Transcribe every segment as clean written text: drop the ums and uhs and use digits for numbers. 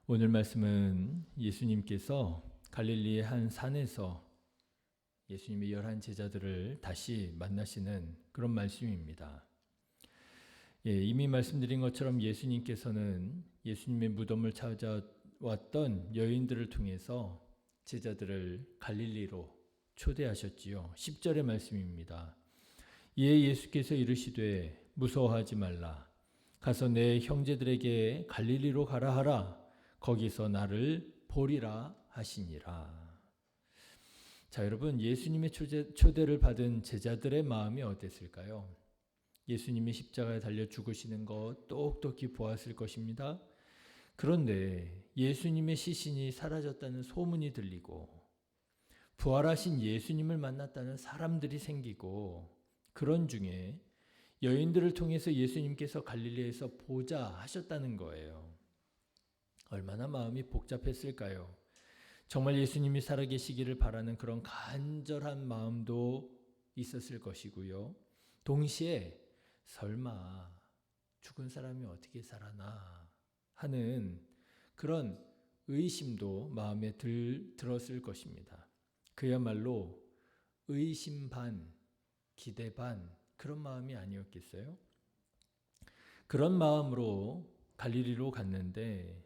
오늘 말씀은 예수님께서 갈릴리의 한 산에서 예수님의 11 제자들을 다시 만나시는 그런 말씀입니다. 이미 말씀드린 것처럼 예수님께서는 예수님의 무덤을 찾아왔던 여인들을 통해서 제자들을 갈릴리로 초대하셨지요. 10절의 말씀입니다. 이에 예수께서 이르시되 무서워하지 말라. 가서 내 형제들에게 갈릴리로 가라 하라. 거기서 나를 보리라 하시니라. 자, 여러분, 예수님의 초대를 받은 제자들의 마음이 어땠을까요? 예수님이 십자가에 달려 죽으시는 것 똑똑히 보았을 것입니다. 그런데 예수님의 시신이 사라졌다는 소문이 들리고 부활하신 예수님을 만났다는 사람들이 생기고 그런 중에 여인들을 통해서 예수님께서 갈릴리에서 보자 하셨다는 거예요. 얼마나 마음이 복잡했을까요? 정말 예수님이 살아계시기를 바라는 그런 간절한 마음도 있었을 것이고요. 동시에 설마 죽은 사람이 어떻게 살아나 하는 그런 의심도 마음에 들었을 것입니다. 그야말로 의심 반, 기대 반 그런 마음이 아니었겠어요? 그런 마음으로 갈릴리로 갔는데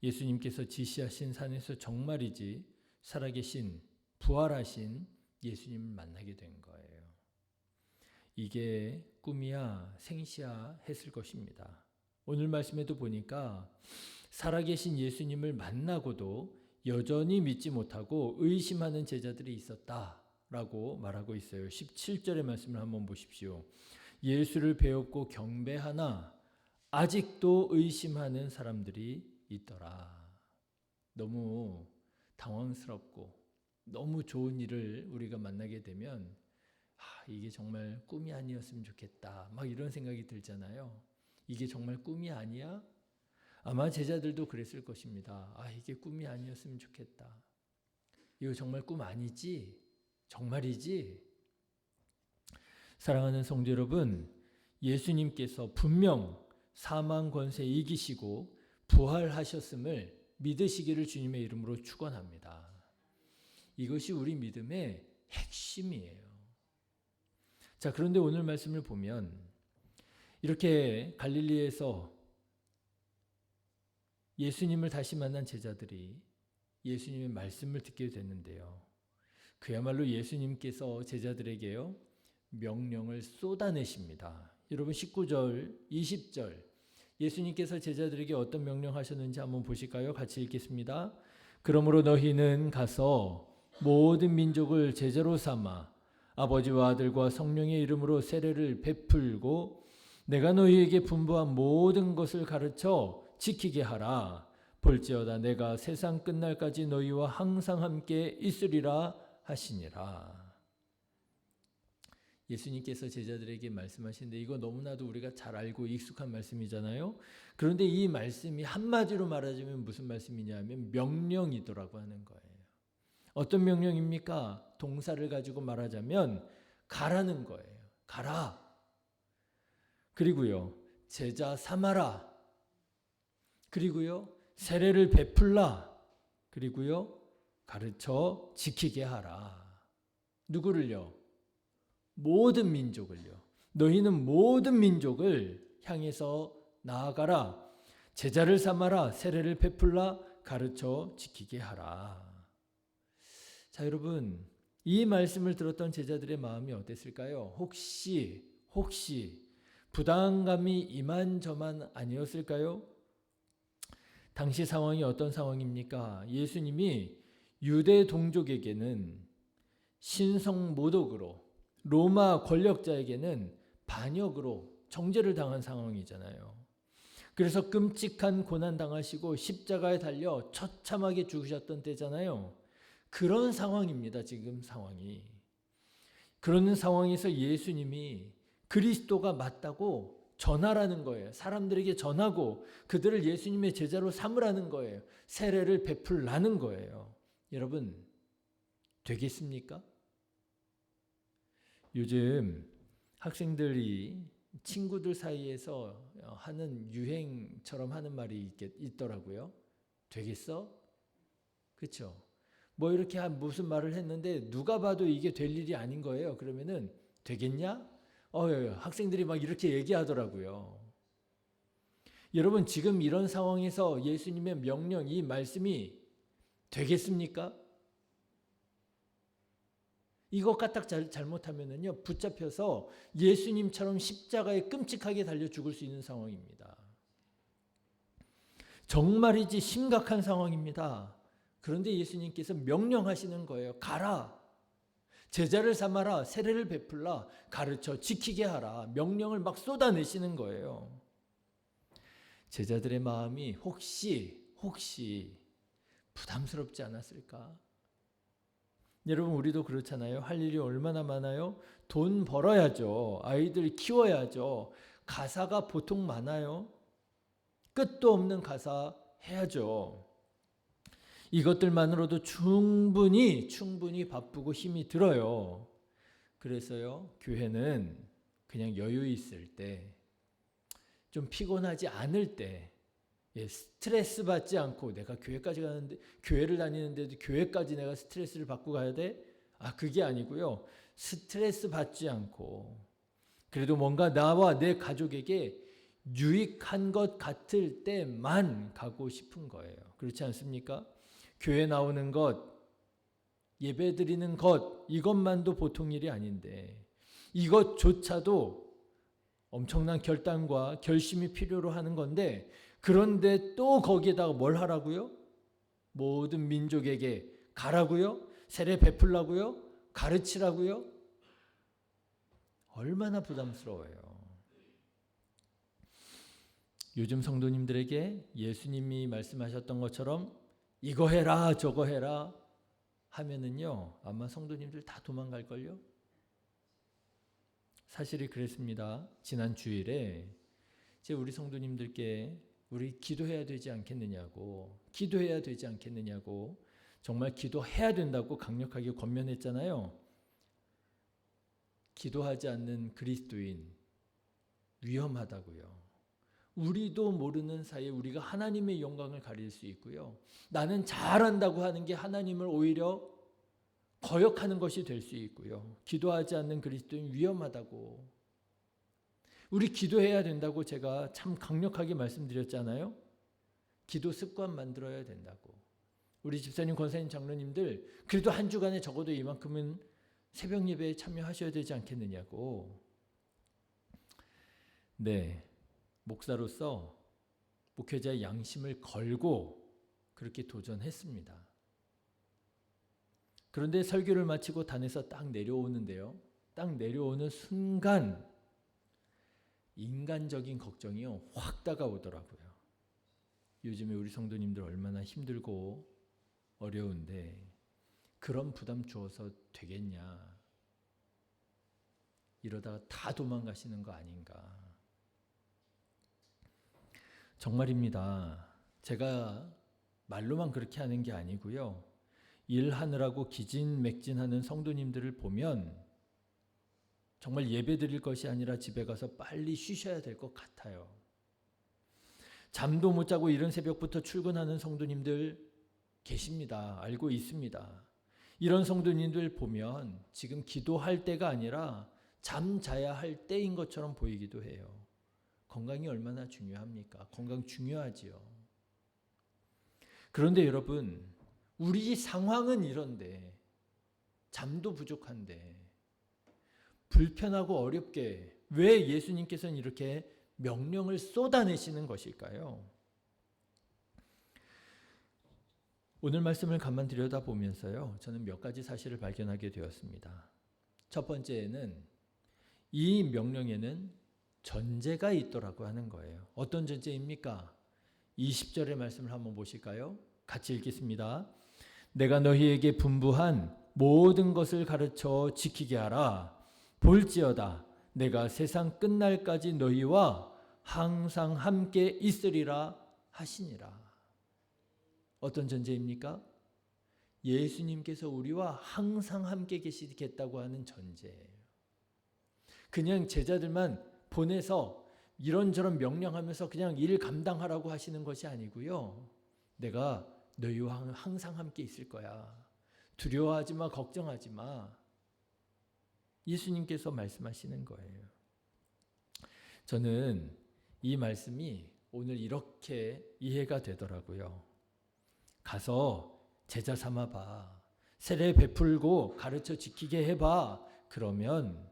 예수님께서 지시하신 산에서 정말이지 살아계신 부활하신 예수님을 만나게 된 거예요. 이게 꿈이야 생시야 했을 것입니다. 오늘 말씀에도 보니까 살아계신 예수님을 만나고도 여전히 믿지 못하고 의심하는 제자들이 있었다라고 말하고 있어요. 17절의 말씀을 한번 보십시오. 예수를 배웠고 경배하나 아직도 의심하는 사람들이 있더라. 너무 당황스럽고 너무 좋은 일을 우리가 만나게 되면 이게 정말 꿈이 아니었으면 좋겠다. 막 이런 생각이 들잖아요. 이게 정말 꿈이 아니야? 아마 제자들도 그랬을 것입니다. 이게 꿈이 아니었으면 좋겠다. 이거 정말 꿈 아니지? 정말이지? 사랑하는 성도 여러분, 예수님께서 분명 사망 권세 이기시고 부활하셨음을 믿으시기를 주님의 이름으로 축원합니다. 이것이 우리 믿음의 핵심이에요. 자, 그런데 오늘 말씀을 보면 이렇게 갈릴리에서 예수님을 다시 만난 제자들이 예수님의 말씀을 듣게 됐는데요. 그야말로 예수님께서 제자들에게요, 명령을 쏟아내십니다. 여러분 19절, 20절 예수님께서 제자들에게 어떤 명령하셨는지 한번 보실까요? 같이 읽겠습니다. 그러므로 너희는 가서 모든 민족을 제자로 삼아 아버지와 아들과 성령의 이름으로 세례를 베풀고 내가 너희에게 분부한 모든 것을 가르쳐 지키게 하라. 볼지어다 내가 세상 끝날까지 너희와 항상 함께 있으리라 하시니라. 예수님께서 제자들에게 말씀하시는데 이거 너무나도 우리가 잘 알고 익숙한 말씀이잖아요. 그런데 이 말씀이 한마디로 말하자면 무슨 말씀이냐면 명령이더라고 하는 거예요. 어떤 명령입니까? 동사를 가지고 말하자면 가라는 거예요. 가라. 그리고요, 제자 삼아라. 그리고요, 세례를 베풀라. 그리고요, 가르쳐 지키게 하라. 누구를요? 모든 민족을요. 너희는 모든 민족을 향해서 나아가라. 제자를 삼아라. 세례를 베풀라. 가르쳐 지키게 하라. 자, 여러분, 이 말씀을 들었던 제자들의 마음이 어땠을까요? 혹시 부담감이 이만저만 아니었을까요? 당시 상황이 어떤 상황입니까? 예수님이 유대 동족에게는 신성 모독으로, 로마 권력자에게는 반역으로 정죄를 당한 상황이잖아요. 그래서 끔찍한 고난 당하시고 십자가에 달려 처참하게 죽으셨던 때잖아요. 그런 상황입니다. 지금 상황이. 그런 상황에서 예수님이 그리스도가 맞다고 전하라는 거예요. 사람들에게 전하고 그들을 예수님의 제자로 삼으라는 거예요. 세례를 베풀라는 거예요. 여러분, 되겠습니까? 요즘 학생들이 친구들 사이에서 하는 유행처럼 하는 말이 있더라고요. 되겠어? 그렇죠? 뭐 이렇게 무슨 말을 했는데 누가 봐도 이게 될 일이 아닌 거예요. 그러면은 되겠냐? 학생들이 막 이렇게 얘기하더라고요. 여러분 지금 이런 상황에서 예수님의 명령, 이 말씀이 되겠습니까? 이것 까딱 잘못하면은요, 붙잡혀서 예수님처럼 십자가에 끔찍하게 달려 죽을 수 있는 상황입니다. 정말이지 심각한 상황입니다. 그런데 예수님께서 명령하시는 거예요. 가라. 제자를 삼아라. 세례를 베풀라. 가르쳐 지키게 하라. 명령을 막 쏟아내시는 거예요. 제자들의 마음이 혹시 부담스럽지 않았을까? 여러분 우리도 그렇잖아요. 할 일이 얼마나 많아요? 돈 벌어야죠. 아이들 키워야죠. 가사가 보통 많아요. 끝도 없는 가사 해야죠. 이것들만으로도 충분히 바쁘고 힘이 들어요. 그래서요, 교회는 그냥 여유 있을 때, 좀 피곤하지 않을 때, 스트레스 받지 않고 내가 교회까지 가는데, 교회를 다니는데도 교회까지 내가 스트레스를 받고 가야 돼? 그게 아니고요. 스트레스 받지 않고 그래도 뭔가 나와 내 가족에게 유익한 것 같을 때만 가고 싶은 거예요. 그렇지 않습니까? 교회 나오는 것, 예배 드리는 것, 이것만도 보통 일이 아닌데 이것조차도 엄청난 결단과 결심이 필요로 하는 건데, 그런데 또 거기에다가 뭘 하라고요? 모든 민족에게 가라고요? 세례 베풀라고요? 가르치라고요? 얼마나 부담스러워요. 요즘 성도님들에게 예수님이 말씀하셨던 것처럼 이거 해라 저거 해라 하면은요, 아마 성도님들 다 도망갈걸요? 사실이 그랬습니다. 지난 주일에 우리 성도님들께 우리 기도해야 되지 않겠느냐고, 정말 기도해야 된다고 강력하게 권면했잖아요. 기도하지 않는 그리스도인 위험하다고요. 우리도 모르는 사이에 우리가 하나님의 영광을 가릴 수 있고요. 나는 잘한다고 하는 게 하나님을 오히려 거역하는 것이 될 수 있고요. 기도하지 않는 그리스도인 위험하다고. 우리 기도해야 된다고 제가 참 강력하게 말씀드렸잖아요. 기도 습관 만들어야 된다고. 우리 집사님, 권사님, 장로님들 그래도 한 주간에 적어도 이만큼은 새벽 예배에 참여하셔야 되지 않겠느냐고. 네, 목사로서 목회자의 양심을 걸고 그렇게 도전했습니다. 그런데 설교를 마치고 단에서 딱 내려오는데요. 딱 내려오는 순간 인간적인 걱정이요, 확 다가오더라고요. 요즘에 우리 성도님들 얼마나 힘들고 어려운데 그런 부담 주어서 되겠냐. 이러다가 다 도망가시는 거 아닌가. 정말입니다. 제가 말로만 그렇게 하는 게 아니고요. 일하느라고 기진맥진하는 성도님들을 보면 정말 예배 드릴 것이 아니라 집에 가서 빨리 쉬셔야 될 것 같아요. 잠도 못 자고 이른 새벽부터 출근하는 성도님들 계십니다. 알고 있습니다. 이런 성도님들 보면 지금 기도할 때가 아니라 잠 자야 할 때인 것처럼 보이기도 해요. 건강이 얼마나 중요합니까? 건강 중요하지요. 그런데 여러분, 우리 상황은 이런데, 잠도 부족한데, 불편하고 어렵게 왜 예수님께서는 이렇게 명령을 쏟아내시는 것일까요? 오늘 말씀을 가만 들여다보면서요, 저는 몇 가지 사실을 발견하게 되었습니다. 첫 번째는 이 명령에는 전제가 있더라고 하는 거예요. 어떤 전제입니까? 20절의 말씀을 한번 보실까요? 같이 읽겠습니다. 내가 너희에게 분부한 모든 것을 가르쳐 지키게 하라. 볼지어다 내가 세상 끝날까지 너희와 항상 함께 있으리라 하시니라. 어떤 전제입니까? 예수님께서 우리와 항상 함께 계시겠다고 하는 전제예요. 그냥 제자들만 보내서 이런저런 명령하면서 그냥 일 감당하라고 하시는 것이 아니고요. 내가 너희와 항상 함께 있을 거야. 두려워하지 마, 걱정하지 마. 예수님께서 말씀하시는 거예요. 저는 이 말씀이 오늘 이렇게 이해가 되더라고요. 가서 제자 삼아봐. 세례 베풀고 가르쳐 지키게 해봐. 그러면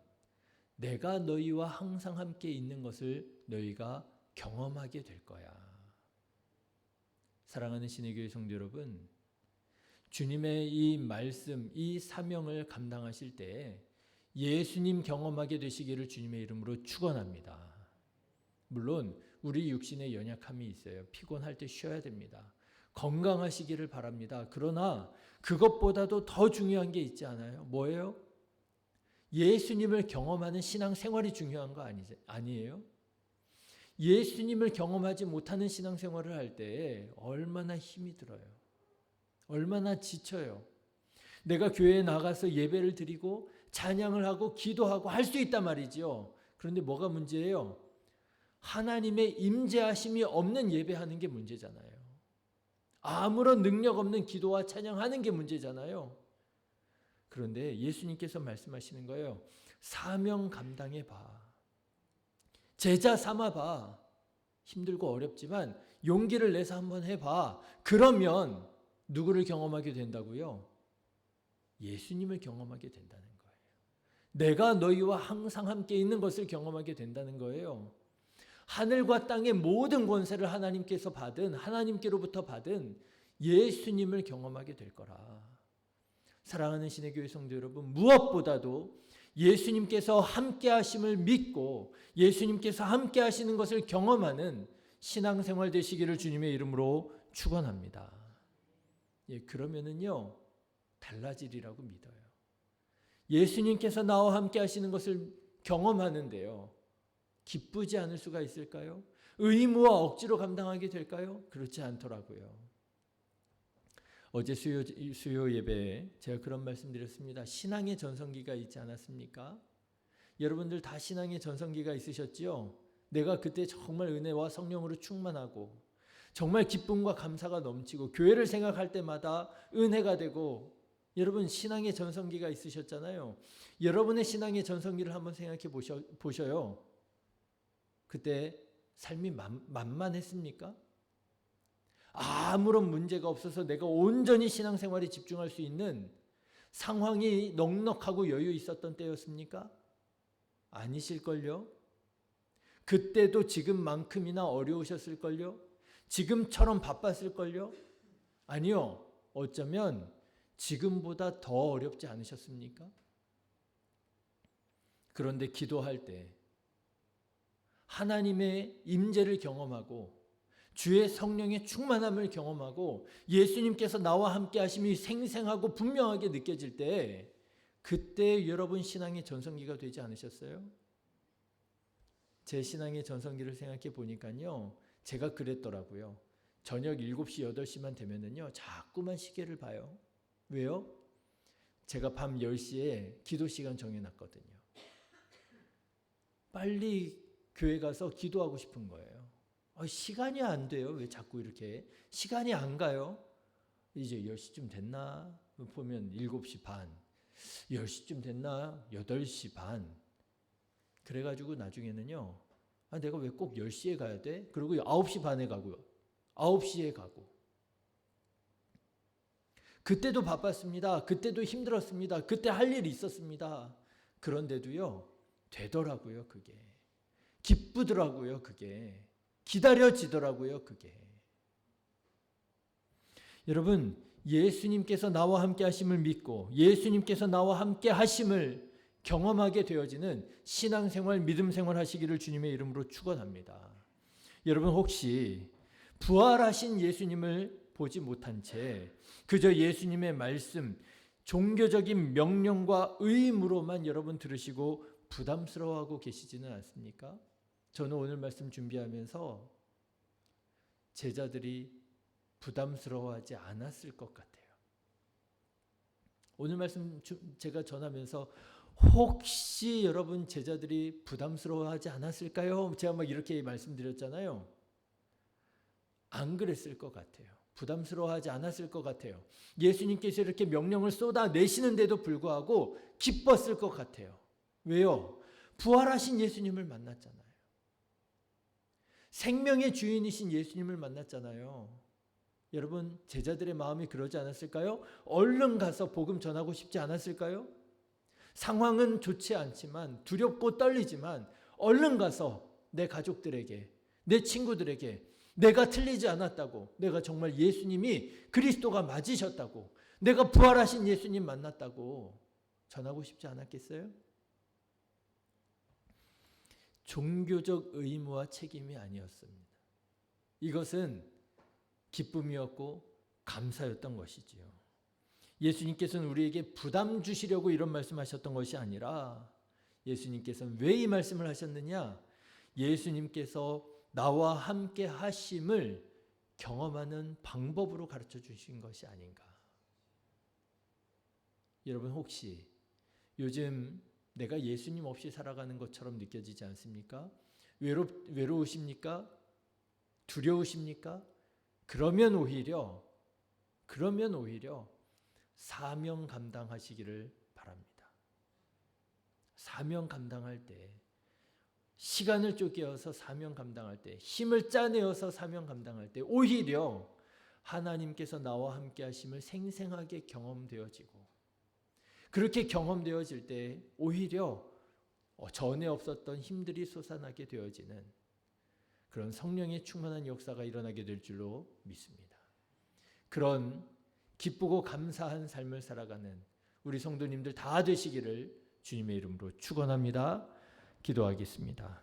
내가 너희와 항상 함께 있는 것을 너희가 경험하게 될 거야. 사랑하는 신의 교회 성도 여러분, 주님의 이 말씀, 이 사명을 감당하실 때 예수님 경험하게 되시기를 주님의 이름으로 축원합니다. 물론 우리 육신에 연약함이 있어요. 피곤할 때 쉬어야 됩니다. 건강하시기를 바랍니다. 그러나 그것보다도 더 중요한 게 있지 않아요? 뭐예요? 예수님을 경험하는 신앙생활이 중요한 거 아니에요? 예수님을 경험하지 못하는 신앙생활을 할 때 얼마나 힘이 들어요. 얼마나 지쳐요. 내가 교회에 나가서 예배를 드리고 찬양을 하고 기도하고 할 수 있단 말이죠. 그런데 뭐가 문제예요? 하나님의 임재하심이 없는 예배하는 게 문제잖아요. 아무런 능력 없는 기도와 찬양하는 게 문제잖아요. 그런데 예수님께서 말씀하시는 거예요. 사명 감당해봐. 제자 삼아봐. 힘들고 어렵지만 용기를 내서 한번 해봐. 그러면 누구를 경험하게 된다고요? 예수님을 경험하게 된다는 거예요. 내가 너희와 항상 함께 있는 것을 경험하게 된다는 거예요. 하늘과 땅의 모든 권세를 하나님께서 받은, 하나님께로부터 받은 예수님을 경험하게 될 거라. 사랑하는 신의 교회 성도 여러분, 무엇보다도 예수님께서 함께 하심을 믿고 예수님께서 함께 하시는 것을 경험하는 신앙생활 되시기를 주님의 이름으로 축원합니다. 그러면은요, 달라지리라고 믿어요. 예수님께서 나와 함께 하시는 것을 경험하는데요, 기쁘지 않을 수가 있을까요? 의무와 억지로 감당하게 될까요? 그렇지 않더라고요. 어제 수요 예배에 제가 그런 말씀 드렸습니다. 신앙의 전성기가 있지 않았습니까? 여러분들 다 신앙의 전성기가 있으셨지요? 내가 그때 정말 은혜와 성령으로 충만하고 정말 기쁨과 감사가 넘치고 교회를 생각할 때마다 은혜가 되고, 여러분 신앙의 전성기가 있으셨잖아요. 여러분의 신앙의 전성기를 한번 생각해 보셔요. 그때 삶이 만만했습니까? 아무런 문제가 없어서 내가 온전히 신앙생활에 집중할 수 있는 상황이 넉넉하고 여유 있었던 때였습니까? 아니실걸요? 그때도 지금만큼이나 어려우셨을걸요? 지금처럼 바빴을걸요? 아니요. 어쩌면 지금보다 더 어렵지 않으셨습니까? 그런데 기도할 때 하나님의 임재를 경험하고 주의 성령의 충만함을 경험하고 예수님께서 나와 함께 하심이 생생하고 분명하게 느껴질 때, 그때 여러분 신앙의 전성기가 되지 않으셨어요? 제 신앙의 전성기를 생각해 보니까요, 제가 그랬더라고요. 저녁 7시, 8시만 되면은요, 자꾸만 시계를 봐요. 왜요? 제가 밤 10시에 기도 시간 정해놨거든요. 빨리 교회 가서 기도하고 싶은 거예요. 시간이 안 돼요. 왜 자꾸 이렇게 시간이 안 가요? 이제 10시쯤 됐나? 보면 7시 반, 10시쯤 됐나? 8시 반. 그래가지고 나중에는요, 내가 왜 꼭 10시에 가야 돼? 그리고 9시 반에 가고요. 9시에 가고. 그때도 바빴습니다. 그때도 힘들었습니다. 그때 할 일이 있었습니다. 그런데도요, 되더라고요, 그게. 기쁘더라고요, 그게. 기다려지더라고요, 그게. 여러분, 예수님께서 나와 함께 하심을 믿고 예수님께서 나와 함께 하심을 경험하게 되어지는 신앙생활, 믿음생활 하시기를 주님의 이름으로 축원합니다. 여러분, 혹시 부활하신 예수님을 보지 못한 채 그저 예수님의 말씀, 종교적인 명령과 의무로만 여러분 들으시고 부담스러워하고 계시지는 않습니까? 저는 오늘 말씀 준비하면서 제자들이 부담스러워하지 않았을 것 같아요. 오늘 말씀 제가 전하면서 혹시 여러분 제자들이 부담스러워하지 않았을까요? 제가 막 이렇게 말씀드렸잖아요. 안 그랬을 것 같아요. 부담스러워하지 않았을 것 같아요. 예수님께서 이렇게 명령을 쏟아내시는데도 불구하고 기뻤을 것 같아요. 왜요? 부활하신 예수님을 만났잖아요. 생명의 주인이신 예수님을 만났잖아요. 여러분, 제자들의 마음이 그러지 않았을까요? 얼른 가서 복음 전하고 싶지 않았을까요? 상황은 좋지 않지만, 두렵고 떨리지만 얼른 가서 내 가족들에게, 내 친구들에게 내가 틀리지 않았다고, 내가 정말 예수님이 그리스도가 맞으셨다고, 내가 부활하신 예수님 만났다고 전하고 싶지 않았겠어요? 종교적 의무와 책임이 아니었습니다. 이것은 기쁨이었고 감사였던 것이지요. 예수님께서는 우리에게 부담 주시려고 이런 말씀하셨던 것이 아니라, 예수님께서는 왜 이 말씀을 하셨느냐? 예수님께서 나와 함께 하심을 경험하는 방법으로 가르쳐 주신 것이 아닌가. 여러분, 혹시 요즘 내가 예수님 없이 살아가는 것처럼 느껴지지 않습니까? 외로우십니까? 두려우십니까? 그러면 오히려 사명 감당하시기를 바랍니다. 사명 감당할 때, 시간을 쫓겨서 사명 감당할 때, 힘을 짜내어서 사명 감당할 때 오히려 하나님께서 나와 함께 하심을 생생하게 경험되어지고, 그렇게 경험되어질 때 오히려 전에 없었던 힘들이 솟아나게 되어지는 그런 성령의 충만한 역사가 일어나게 될 줄로 믿습니다. 그런 기쁘고 감사한 삶을 살아가는 우리 성도님들 다 되시기를 주님의 이름으로 축원합니다. 기도하겠습니다.